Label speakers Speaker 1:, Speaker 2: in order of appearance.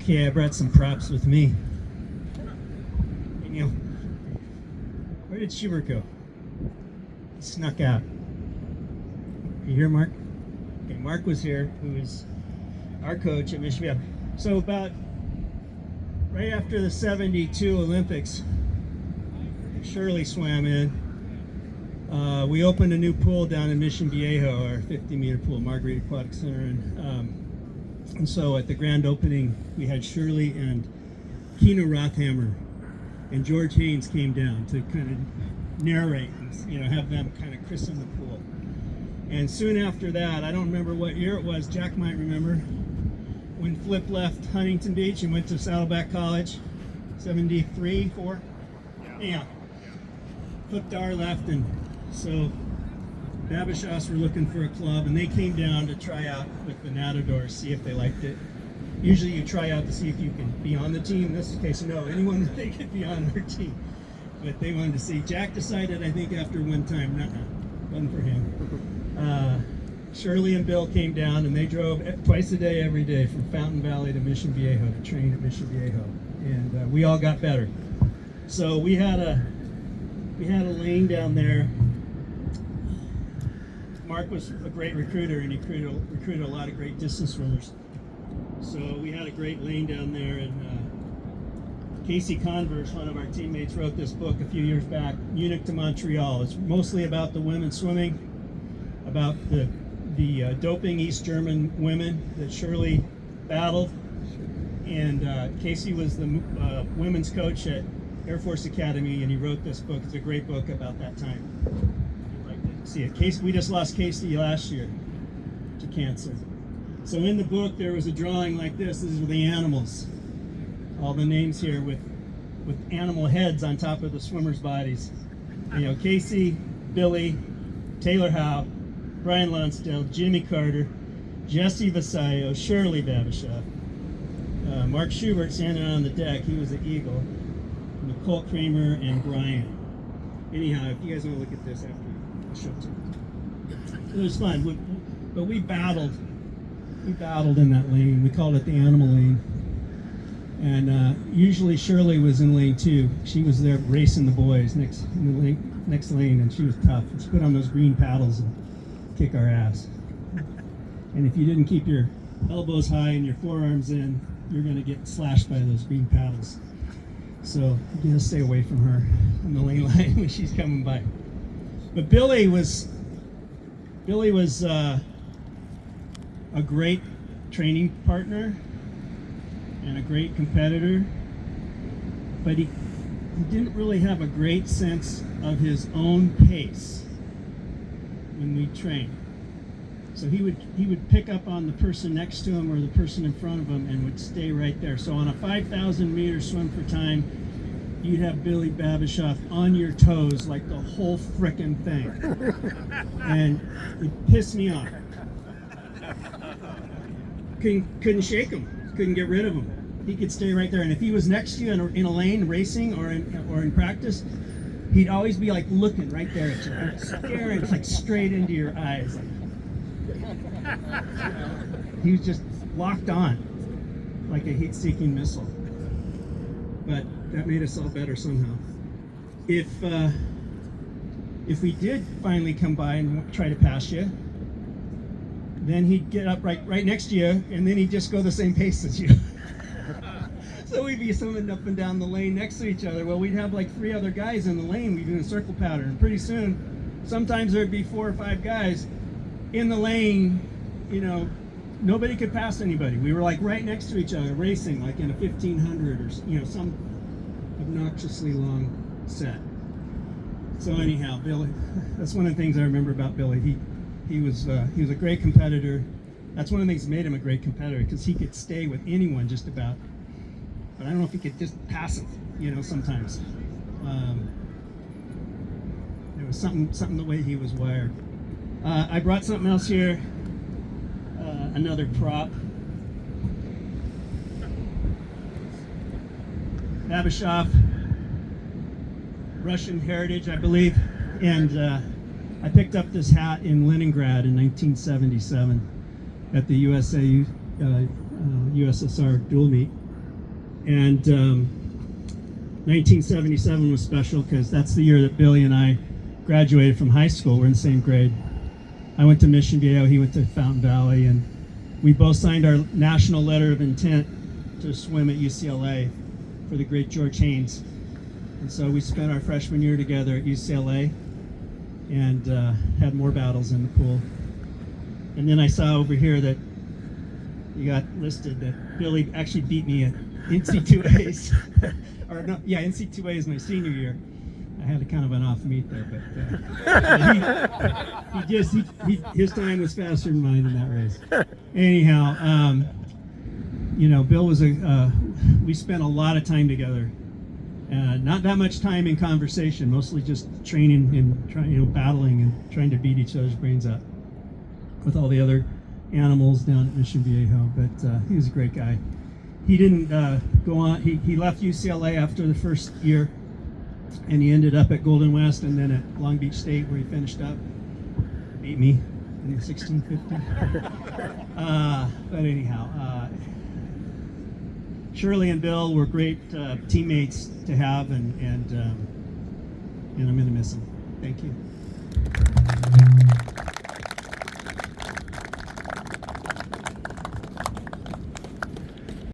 Speaker 1: Okay, I brought some props with me. Hey, Neil. Where did Schubert go? He snuck out. You here, Mark? Okay, Mark was here, who is our coach at Michigan. So about right after the 72 Olympics, Shirley swam in. We opened a new pool down in Mission Viejo, our 50-meter pool, Margarita Aquatic Center, and so at the grand opening, we had Shirley and Keno Rothammer and George Haynes came down to kind of narrate and have them kind of christen the pool. And soon after that, I don't remember what year it was, Jack might remember, when Flip left Huntington Beach and went to Saddleback College, 73, 4? Yeah. Flip Dar left, and so Babashoffs were looking for a club, and they came down to try out with the Matadors, see if they liked it. Usually you try out to see if you can be on the team. In this case, no, anyone that they could be on their team. But they wanted to see. Jack decided, I think, after one time, wasn't for him. Shirley and Bill came down, and they drove twice a day, every day, from Fountain Valley to Mission Viejo to train at Mission Viejo. And we all got better. So we had a lane down there. Mark was a great recruiter, and he recruited a lot of great distance swimmers. So we had a great lane down there, and Casey Converse, one of our teammates, wrote this book a few years back, Munich to Montreal. It's mostly about the women swimming, about the doping East German women that Shirley battled. And Casey was the women's coach at Air Force Academy, and he wrote this book. It's a great book about that time. See it. We just lost Casey last year to cancer. So in the book there was a drawing like this. These are the animals. All the names here with animal heads on top of the swimmers' bodies. Casey, Billy, Taylor Howe, Brian Lonsdale, Jimmy Carter, Jesse Vasallo, Shirley Babashoff, Mark Schubert standing on the deck. He was the eagle. Nicole Kramer and Brian. Anyhow, if you guys want to look at this after. It was fun, but we battled in that lane. We called it the animal lane, and usually Shirley was in lane 2. She was there racing the boys next lane, and she was tough. She put on those green paddles and kick our ass. And if you didn't keep your elbows high and your forearms in, you're going to get slashed by those green paddles. So you gotta stay away from her on the lane line when she's coming by. But Billy was a great training partner and a great competitor, but he didn't really have a great sense of his own pace when we trained. So he would pick up on the person next to him or the person in front of him and would stay right there. So on a 5,000 meter swim for time, you'd have Billy Babashoff on your toes like the whole frickin' thing. And it pissed me off. Couldn't shake him. Couldn't get rid of him. He could stay right there. And if he was next to you in a lane racing or in practice, he'd always be like looking right there at you, staring like straight into your eyes. He was just locked on like a heat-seeking missile. But that made us all better somehow. If we did finally come by and try to pass you, then he'd get up right next to you, and then he'd just go the same pace as you. So we'd be swimming up and down the lane next to each other. Well, we'd have like 3 other guys in the lane. We'd do a circle pattern. And pretty soon, sometimes there'd be 4 or 5 guys in the lane. Nobody could pass anybody. We were like right next to each other, racing like in a 1500 or some obnoxiously long set. So anyhow, Billy, that's one of the things I remember about Billy. He was a great competitor. That's one of the things that made him a great competitor, because he could stay with anyone just about. But I don't know if he could just pass them, sometimes. There was something the way he was wired. I brought something else here. Another prop. Babashoff, Russian heritage, I believe. And I picked up this hat in Leningrad in 1977 at the USSR dual meet. And 1977 was special because that's the year that Billy and I graduated from high school. We're in the same grade. I went to Mission Viejo, he went to Fountain Valley, and we both signed our national letter of intent to swim at UCLA for the great George Haynes. And so we spent our freshman year together at UCLA and had more battles in the pool. And then I saw over here that you got listed that Billy actually beat me at NC2As. Or no, yeah, NC2As my senior year. I had a kind of an off meet there, but his time was faster than mine in that race. Anyhow, Bill was we spent a lot of time together. Not that much time in conversation, mostly just training and battling and trying to beat each other's brains out with all the other animals down at Mission Viejo. But he was a great guy. He didn't go on. He left UCLA after the first year, and he ended up at Golden West and then at Long Beach State, where he finished up. Beat me in 1650. But anyhow, Shirley and Bill were great teammates to have, and I'm going to miss them. Thank you.